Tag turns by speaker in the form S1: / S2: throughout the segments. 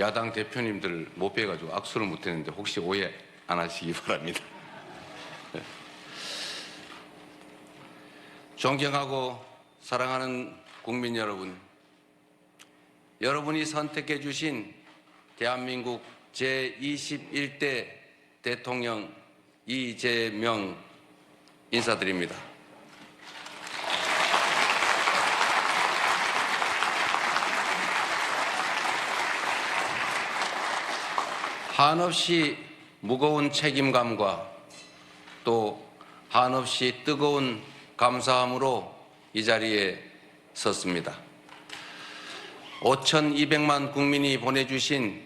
S1: 야당 대표님들 못 뵈가지고 악수를 못했는데 혹시 오해 안 하시기 바랍니다. 네. 존경하고 사랑하는 국민 여러분, 여러분이 선택해 주신 대한민국 제21대 대통령 이재명 인사드립니다. 한없이 무거운 책임감과 또 한없이 뜨거운 감사함으로 이 자리에 섰습니다. 5,200만 국민이 보내주신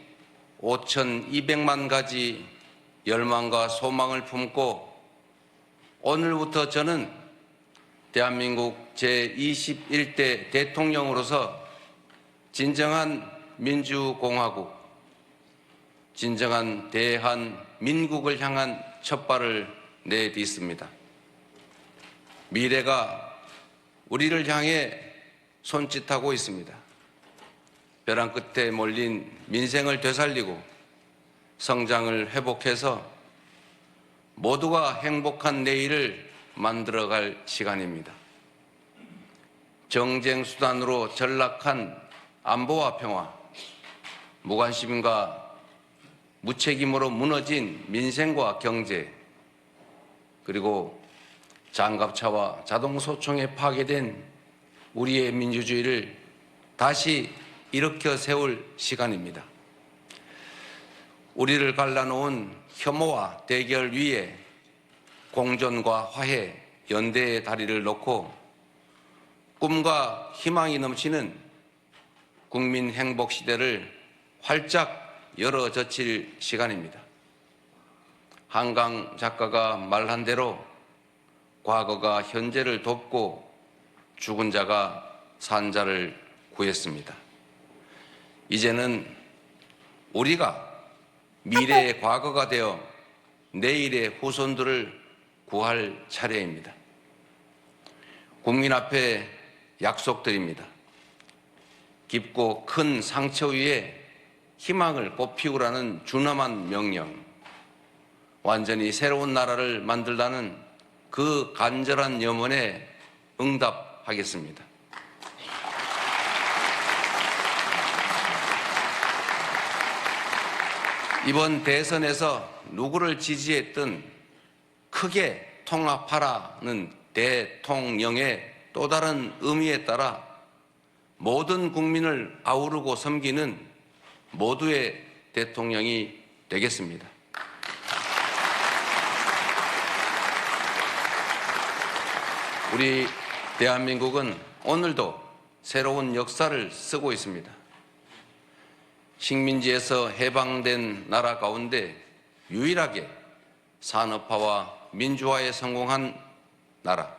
S1: 5,200만 가지 열망과 소망을 품고 오늘부터 저는 대한민국 제21대 대통령으로서 진정한 민주공화국, 진정한 대한민국을 향한 첫발을 내딛습니다. 미래가 우리를 향해 손짓하고 있습니다. 벼랑 끝에 몰린 민생을 되살리고 성장을 회복해서 모두가 행복한 내일을 만들어갈 시간입니다. 정쟁 수단으로 전락한 안보와 평화, 무관심과 무책임으로 무너진 민생과 경제, 그리고 장갑차와 자동소총에 파괴된 우리의 민주주의를 다시 일으켜 세울 시간입니다. 우리를 갈라놓은 혐오와 대결 위에 공존과 화해, 연대의 다리를 놓고 꿈과 희망이 넘치는 국민 행복 시대를 활짝 열어젖힐 시간입니다. 한강 작가가 말한 대로 과거가 현재를 돕고 죽은 자가 산 자를 구했습니다. 이제는 우리가 미래의 과거가 되어 내일의 후손들을 구할 차례입니다. 국민 앞에 약속드립니다. 깊고 큰 상처 위에 희망을 꽃피우라는 준엄한 명령, 완전히 새로운 나라를 만들라는 그 간절한 염원에 응답하겠습니다. 이번 대선에서 누구를 지지했든 크게 통합하라는 대통령의 또 다른 의미에 따라 모든 국민을 아우르고 섬기는 모두의 대통령이 되겠습니다. 우리 대한민국은 오늘도 새로운 역사를 쓰고 있습니다. 식민지에서 해방된 나라 가운데 유일하게 산업화와 민주화에 성공한 나라,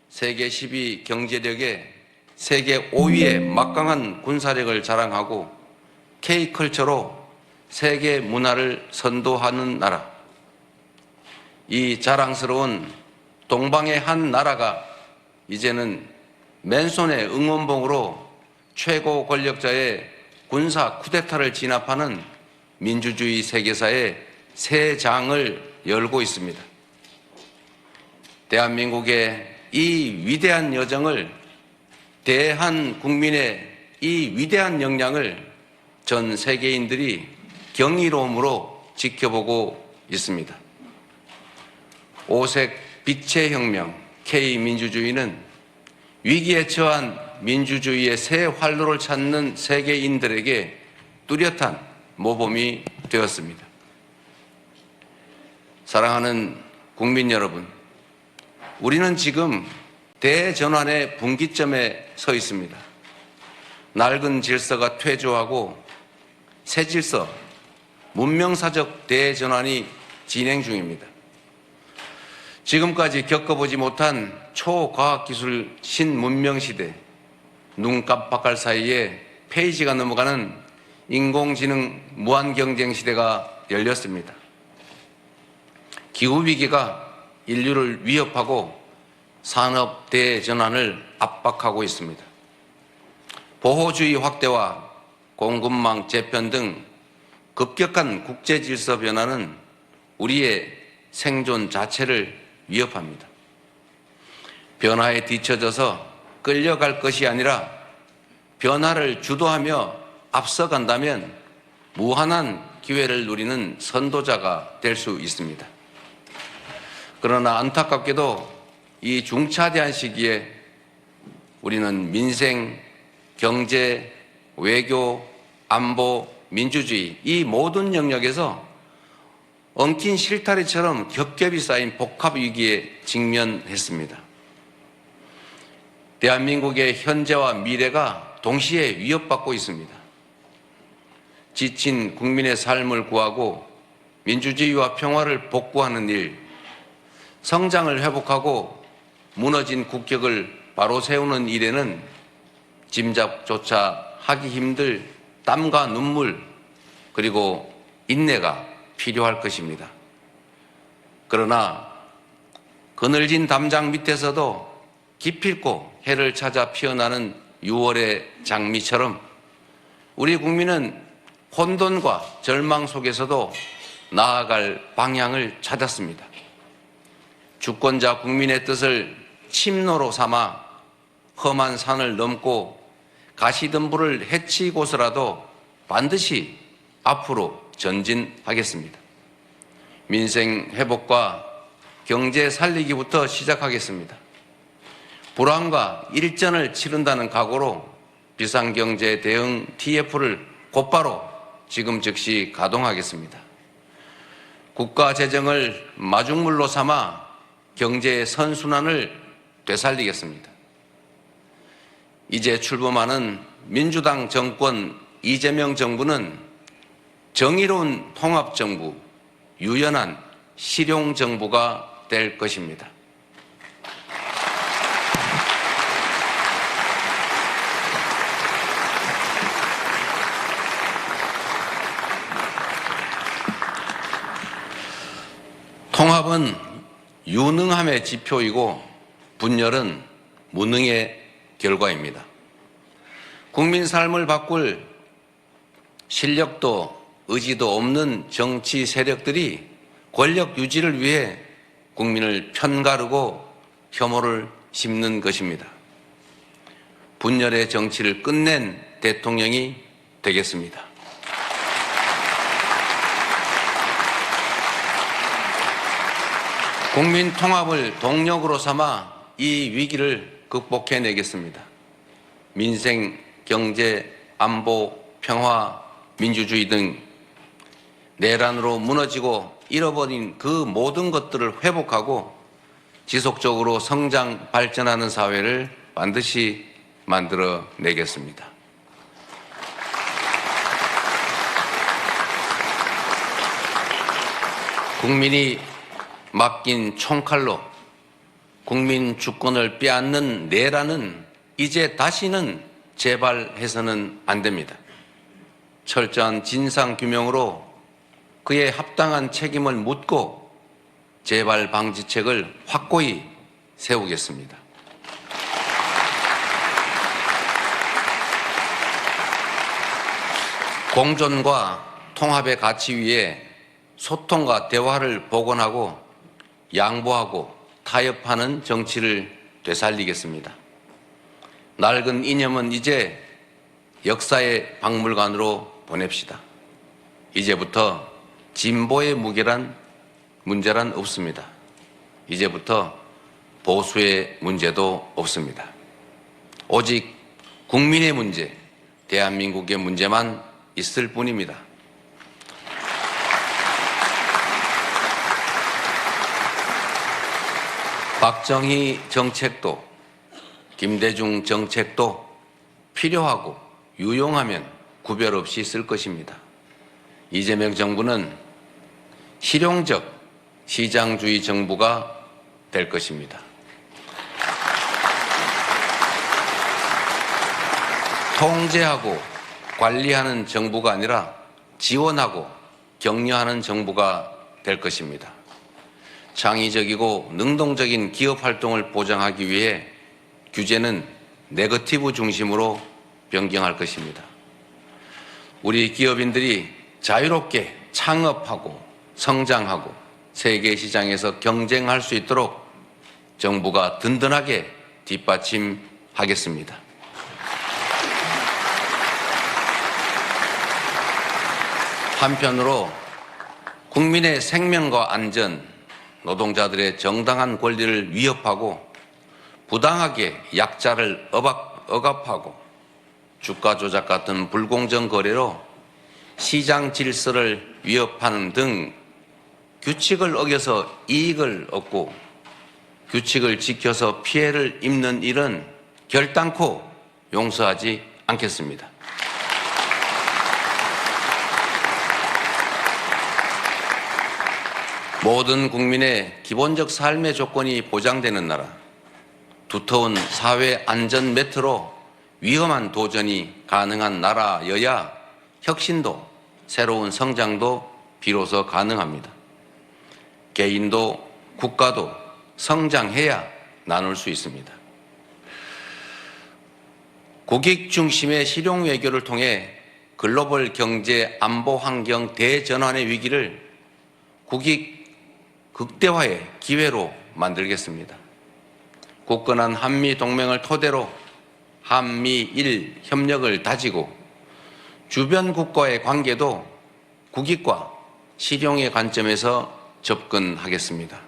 S1: 세계 10위 경제력에 세계 5위의 막강한 군사력을 자랑하고 K컬처로 세계 문화를 선도하는 나라, 이 자랑스러운 동방의 한 나라가 이제는 맨손의 응원봉으로 최고 권력자의 군사 쿠데타를 진압하는 민주주의 세계사의 새 장을 열고 있습니다. 대한민국의 이 위대한 여정을, 대한국민의 이 위대한 역량을 전 세계인들이 경이로움으로 지켜보고 있습니다. 오색 빛의 혁명 K민주주의는 위기에 처한 민주주의의 새 활로를 찾는 세계인들에게 뚜렷한 모범이 되었습니다. 사랑하는 국민 여러분, 우리는 지금 대전환의 분기점에 서 있습니다. 낡은 질서가 퇴조하고 새 질서, 문명사적 대전환이 진행 중입니다. 지금까지 겪어보지 못한 초과학기술 신문명시대, 눈 깜빡할 사이에 페이지가 넘어가는 인공지능 무한경쟁 시대가 열렸습니다. 기후위기가 인류를 위협하고 산업 대전환을 압박하고 있습니다. 보호주의 확대와 공급망 재편 등 급격한 국제 질서 변화는 우리의 생존 자체를 위협합니다. 변화에 뒤처져서 끌려갈 것이 아니라 변화를 주도하며 앞서간다면 무한한 기회를 누리는 선도자가 될 수 있습니다. 그러나 안타깝게도 이 중차대한 시기에 우리는 민생, 경제, 외교, 안보, 민주주의 이 모든 영역에서 엉킨 실타래처럼 겹겹이 쌓인 복합 위기에 직면했습니다. 대한민국의 현재와 미래가 동시에 위협받고 있습니다. 지친 국민의 삶을 구하고 민주주의와 평화를 복구하는 일, 성장을 회복하고 무너진 국격을 바로 세우는 일에는 짐작조차 하기 힘들 땀과 눈물 그리고 인내가 필요할 것입니다. 그러나 그늘진 담장 밑에서도 기필코 해를 찾아 피어나는 6월의 장미처럼 우리 국민은 혼돈과 절망 속에서도 나아갈 방향을 찾았습니다. 주권자 국민의 뜻을 침노로 삼아 험한 산을 넘고 가시덤불을 헤치고서라도 반드시 앞으로 전진하겠습니다. 민생 회복과 경제 살리기부터 시작하겠습니다. 불황과 일전을 치른다는 각오로 비상경제 대응 TF를 곧바로 지금 즉시 가동하겠습니다. 국가 재정을 마중물로 삼아 경제의 선순환을 되살리겠습니다. 이제 출범하는 민주당 정권 이재명 정부는 정의로운 통합정부, 유연한 실용정부가 될 것입니다. 통합은 유능함의 지표이고 분열은 무능의 결과입니다. 국민 삶을 바꿀 실력도 의지도 없는 정치 세력들이 권력 유지를 위해 국민을 편가르고 혐오를 심는 것입니다. 분열의 정치를 끝낸 대통령이 되겠습니다. 국민 통합을 동력으로 삼아 이 위기를 극복해내겠습니다. 민생, 경제, 안보, 평화, 민주주의 등 내란으로 무너지고 잃어버린 그 모든 것들을 회복하고 지속적으로 성장, 발전하는 사회를 반드시 만들어내겠습니다. 국민이 맡긴 총칼로 국민 주권을 빼앗는 내란은 이제 다시는 재발해서는 안 됩니다. 철저한 진상규명으로 그의 합당한 책임을 묻고 재발 방지책을 확고히 세우겠습니다. 공존과 통합의 가치 위에 소통과 대화를 복원하고 양보하고 타협하는 정치를 되살리겠습니다. 낡은 이념은 이제 역사의 박물관으로 보냅시다. 이제부터 진보의 문제란 없습니다. 이제부터 보수의 문제도 없습니다. 오직 국민의 문제, 대한민국의 문제만 있을 뿐입니다. 박정희 정책도 김대중 정책도 필요하고 유용하면 구별 없이 쓸 것입니다. 이재명 정부는 실용적 시장주의 정부가 될 것입니다. 통제하고 관리하는 정부가 아니라 지원하고 격려하는 정부가 될 것입니다. 창의적이고 능동적인 기업 활동을 보장하기 위해 규제는 네거티브 중심으로 변경할 것입니다. 우리 기업인들이 자유롭게 창업하고 성장하고 세계 시장에서 경쟁할 수 있도록 정부가 든든하게 뒷받침하겠습니다. 한편으로 국민의 생명과 안전, 노동자들의 정당한 권리를 위협하고 부당하게 약자를 억압하고 주가 조작 같은 불공정 거래로 시장 질서를 위협하는 등 규칙을 어겨서 이익을 얻고 규칙을 지켜서 피해를 입는 일은 결단코 용서하지 않겠습니다. 모든 국민의 기본적 삶의 조건이 보장되는 나라, 두터운 사회 안전 매트로 위험한 도전이 가능한 나라여야 혁신도 새로운 성장도 비로소 가능합니다. 개인도 국가도 성장해야 나눌 수 있습니다. 국익 중심의 실용 외교를 통해 글로벌 경제 안보 환경 대전환의 위기를 국익 극대화의 기회로 만들겠습니다. 굳건한 한미 동맹을 토대로 한미일 협력을 다지고 주변 국가의 관계도 국익과 실용의 관점에서 접근하겠습니다.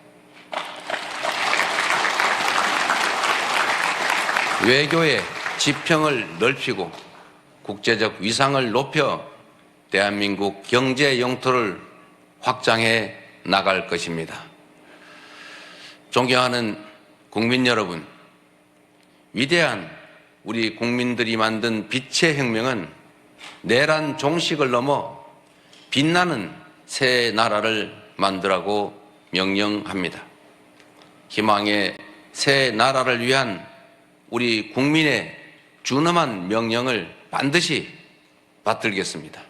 S1: 외교의 지평을 넓히고 국제적 위상을 높여 대한민국 경제 영토를 확장해 나갈 것입니다. 존경하는 국민 여러분, 위대한 우리 국민들이 만든 빛의 혁명은 내란 종식을 넘어 빛나는 새 나라를 만들라고 명령합니다. 희망의 새 나라를 위한 우리 국민의 준엄한 명령을 반드시 받들겠습니다.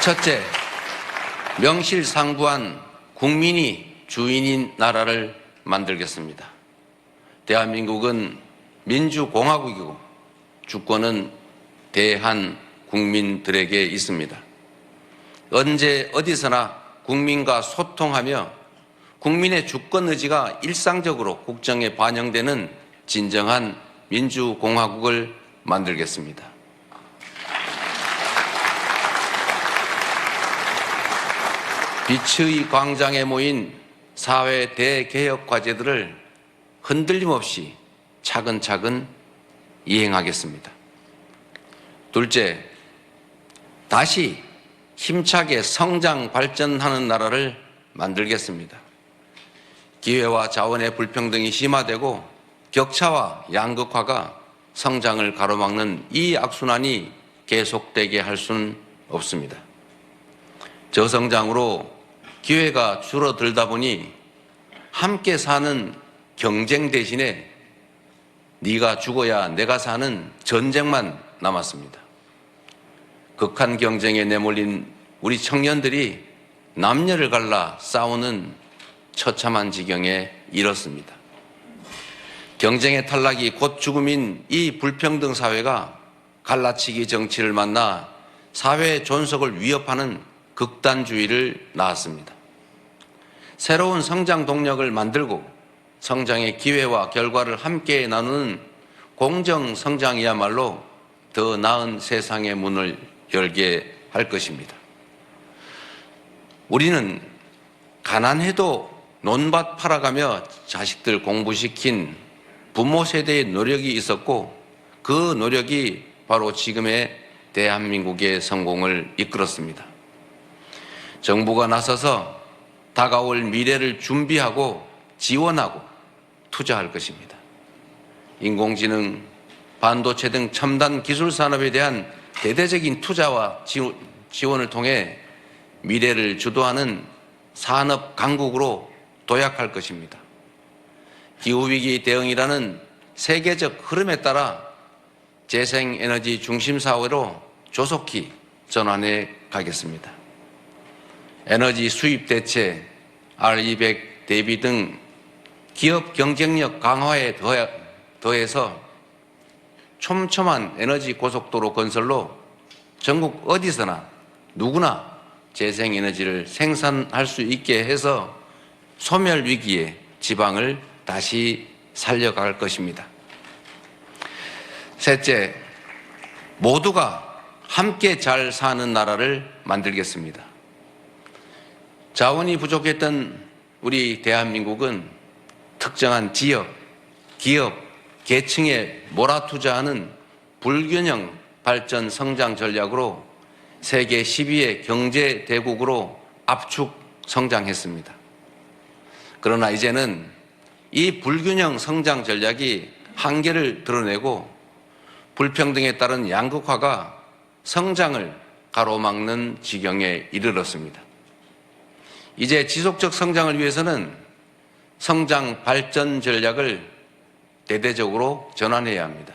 S1: 첫째, 명실상부한 국민이 주인인 나라를 만들겠습니다. 대한민국은 민주공화국이고 주권은 대한 국민들에게 있습니다. 언제 어디서나 국민과 소통하며 국민의 주권 의지가 일상적으로 국정에 반영되는 진정한 민주공화국을 만들겠습니다. 빛의 광장에 모인 사회 대개혁 과제들을 흔들림 없이 차근차근 이행하겠습니다. 둘째, 다시 힘차게 성장 발전하는 나라를 만들겠습니다. 기회와 자원의 불평등이 심화되고 격차와 양극화가 성장을 가로막는 이 악순환이 계속되게 할 수는 없습니다. 저성장으로 기회가 줄어들다 보니 함께 사는 경쟁 대신에 네가 죽어야 내가 사는 전쟁만 남았습니다. 극한 경쟁에 내몰린 우리 청년들이 남녀를 갈라 싸우는 처참한 지경에 이르렀습니다. 경쟁의 탈락이 곧 죽음인 이 불평등 사회가 갈라치기 정치를 만나 사회 존속을 위협하는 극단주의를 낳았습니다. 새로운 성장 동력을 만들고 성장의 기회와 결과를 함께 나누는 공정 성장이야말로 더 나은 세상의 문을 열게 할 것입니다. 우리는 가난해도 논밭 팔아가며 자식들 공부시킨 부모 세대의 노력이 있었고 그 노력이 바로 지금의 대한민국의 성공을 이끌었습니다. 정부가 나서서 다가올 미래를 준비하고 지원하고 투자할 것입니다. 인공지능, 반도체 등 첨단 기술 산업에 대한 대대적인 투자와 지원을 통해 미래를 주도하는 산업 강국으로 도약할 것입니다. 기후위기 대응이라는 세계적 흐름에 따라 재생에너지 중심 사회로 조속히 전환해 가겠습니다. 에너지 수입 대체, R200 대비 등 기업 경쟁력 강화에 더해서 촘촘한 에너지 고속도로 건설로 전국 어디서나 누구나 재생에너지를 생산할 수 있게 해서 소멸 위기의 지방을 다시 살려갈 것입니다. 셋째, 모두가 함께 잘 사는 나라를 만들겠습니다. 자원이 부족했던 우리 대한민국은 특정한 지역, 기업, 계층에 몰아투자하는 불균형 발전 성장 전략으로 세계 10위의 경제 대국으로 압축 성장했습니다. 그러나 이제는 이 불균형 성장 전략이 한계를 드러내고 불평등에 따른 양극화가 성장을 가로막는 지경에 이르렀습니다. 이제 지속적 성장을 위해서는 성장 발전 전략을 대대적으로 전환해야 합니다.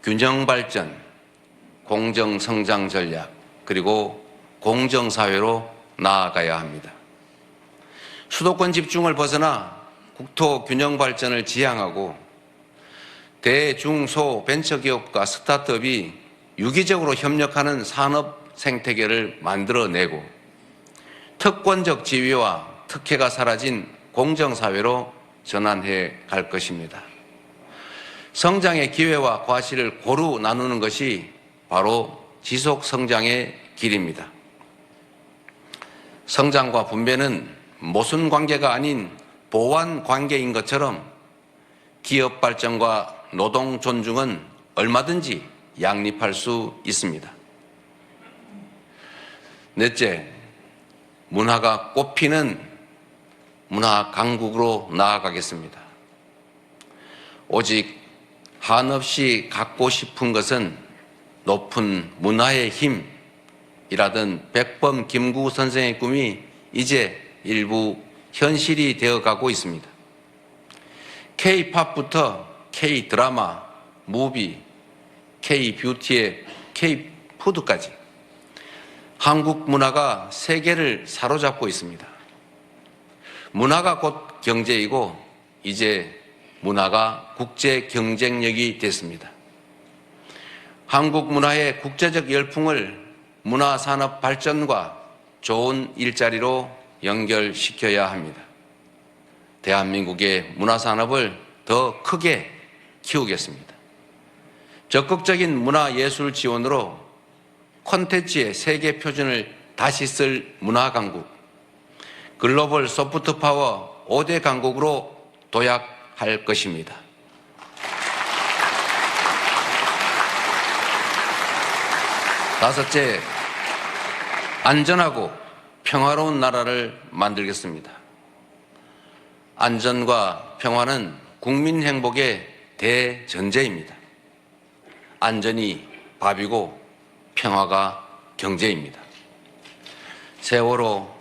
S1: 균형 발전, 공정 성장 전략, 그리고 공정 사회로 나아가야 합니다. 수도권 집중을 벗어나 국토 균형 발전을 지향하고 대중소 벤처기업과 스타트업이 유기적으로 협력하는 산업 생태계를 만들어내고 특권적 지위와 특혜가 사라진 공정사회로 전환해 갈 것입니다. 성장의 기회와 과실을 고루 나누는 것이 바로 지속 성장의 길입니다. 성장과 분배는 모순 관계가 아닌 보완 관계인 것처럼 기업 발전과 노동 존중은 얼마든지 양립할 수 있습니다. 넷째, 문화가 꽃피는 문화 강국으로 나아가겠습니다. 오직 한없이 갖고 싶은 것은 높은 문화의 힘이라던 백범 김구 선생의 꿈이 이제 일부 현실이 되어가고 있습니다. K-팝부터 K-드라마, 무비, K-뷰티의 K-푸드까지 한국 문화가 세계를 사로잡고 있습니다. 문화가 곧 경제이고 이제 문화가 국제 경쟁력이 됐습니다. 한국 문화의 국제적 열풍을 문화산업 발전과 좋은 일자리로 연결시켜야 합니다. 대한민국의 문화산업을 더 크게 키우겠습니다. 적극적인 문화예술 지원으로 콘텐츠의 세계 표준을 다시 쓸 문화강국, 글로벌 소프트파워 5대 강국으로 도약할 것입니다. 다섯째, 안전하고 평화로운 나라를 만들겠습니다. 안전과 평화는 국민 행복의 대전제입니다. 안전이 밥이고 평화가 경제입니다. 세월호,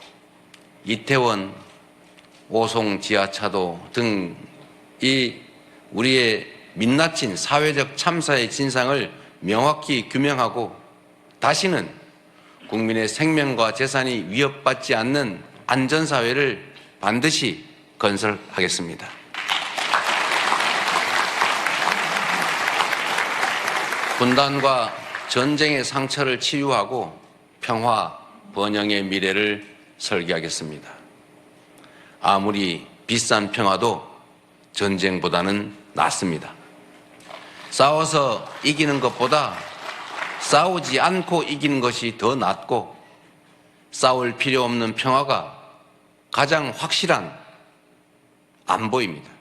S1: 이태원, 오송 지하차도 등 이 우리의 민낯진 사회적 참사의 진상을 명확히 규명하고 다시는 국민의 생명과 재산이 위협받지 않는 안전사회를 반드시 건설하겠습니다. 분단과 전쟁의 상처를 치유하고 평화, 번영의 미래를 설계하겠습니다. 아무리 비싼 평화도 전쟁보다는 낫습니다. 싸워서 이기는 것보다 싸우지 않고 이기는 것이 더 낫고 싸울 필요 없는 평화가 가장 확실한 안보입니다.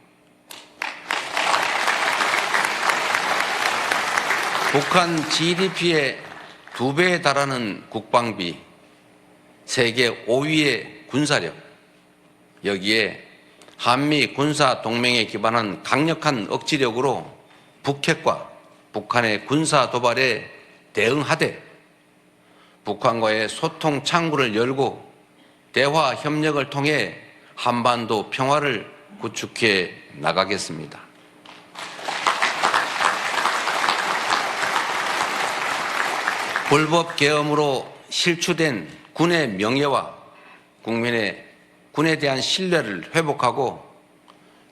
S1: 북한 GDP의 2배에 달하는 국방비, 세계 5위의 군사력, 여기에 한미 군사 동맹에 기반한 강력한 억지력으로 북핵과 북한의 군사 도발에 대응하되 북한과의 소통 창구를 열고 대화 협력을 통해 한반도 평화를 구축해 나가겠습니다. 불법 계엄으로 실추된 군의 명예와 군에 대한 신뢰를 회복하고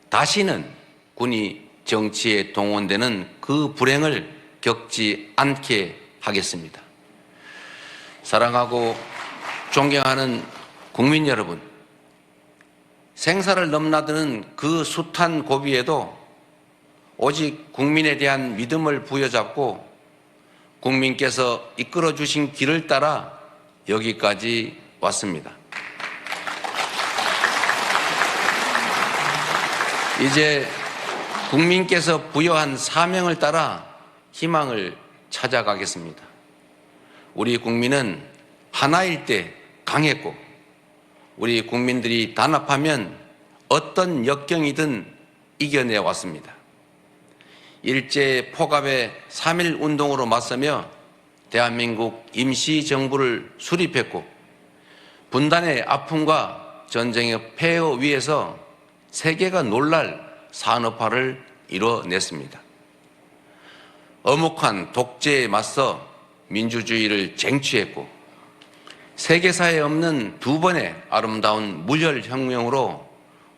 S1: 다시는 군이 정치에 동원되는 그 불행을 겪지 않게 하겠습니다. 사랑하고 존경하는 국민 여러분, 생사를 넘나드는 그 숱한 고비에도 오직 국민에 대한 믿음을 부여잡고 국민께서 이끌어 주신 길을 따라 여기까지 왔습니다. 이제 국민께서 부여한 사명을 따라 희망을 찾아가겠습니다. 우리 국민은 하나일 때 강했고, 우리 국민들이 단합하면 어떤 역경이든 이겨내 왔습니다. 일제 포갑의 3.1 운동으로 맞서며 대한민국 임시정부를 수립했고, 분단의 아픔과 전쟁의 폐허 위에서 세계가 놀랄 산업화를 이뤄냈습니다. 엄혹한 독재에 맞서 민주주의를 쟁취했고, 세계사에 없는 두 번의 아름다운 무혈혁명으로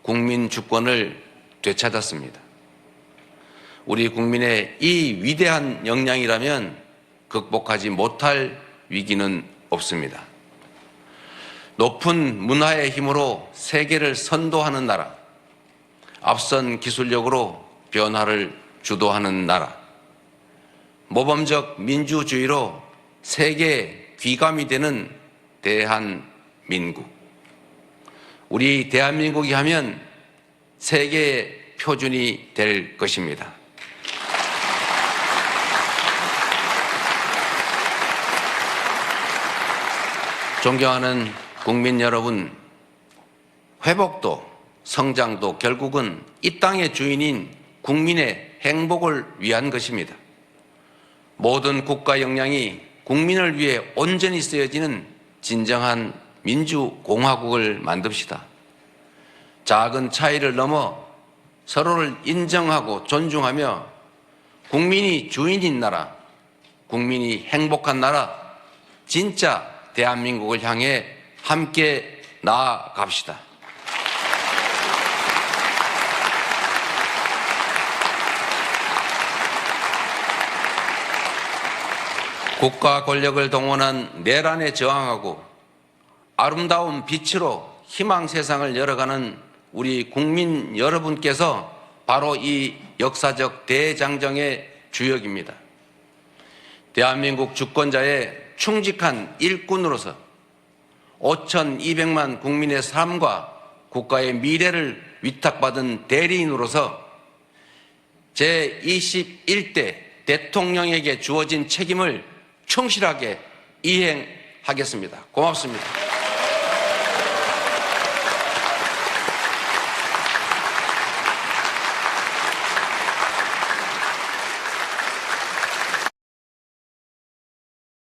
S1: 국민 주권을 되찾았습니다. 우리 국민의 이 위대한 역량이라면 극복하지 못할 위기는 없습니다. 높은 문화의 힘으로 세계를 선도하는 나라, 앞선 기술력으로 변화를 주도하는 나라, 모범적 민주주의로 세계 귀감이 되는 대한민국. 우리 대한민국이 하면 세계의 표준이 될 것입니다. 존경하는 국민 여러분, 회복도 성장도 결국은 이 땅의 주인인 국민의 행복을 위한 것입니다. 모든 국가 역량이 국민을 위해 온전히 쓰여지는 진정한 민주공화국을 만듭시다. 작은 차이를 넘어 서로를 인정하고 존중하며 국민이 주인인 나라, 국민이 행복한 나라, 진짜 대한민국을 향해 함께 나아갑시다. 국가 권력을 동원한 내란에 저항하고 아름다운 빛으로 희망 세상을 열어가는 우리 국민 여러분께서 바로 이 역사적 대장정의 주역입니다. 대한민국 주권자의 충직한 일꾼으로서 5,200만 국민의 삶과 국가의 미래를 위탁받은 대리인으로서 제21대 대통령에게 주어진 책임을 충실하게 이행하겠습니다. 고맙습니다.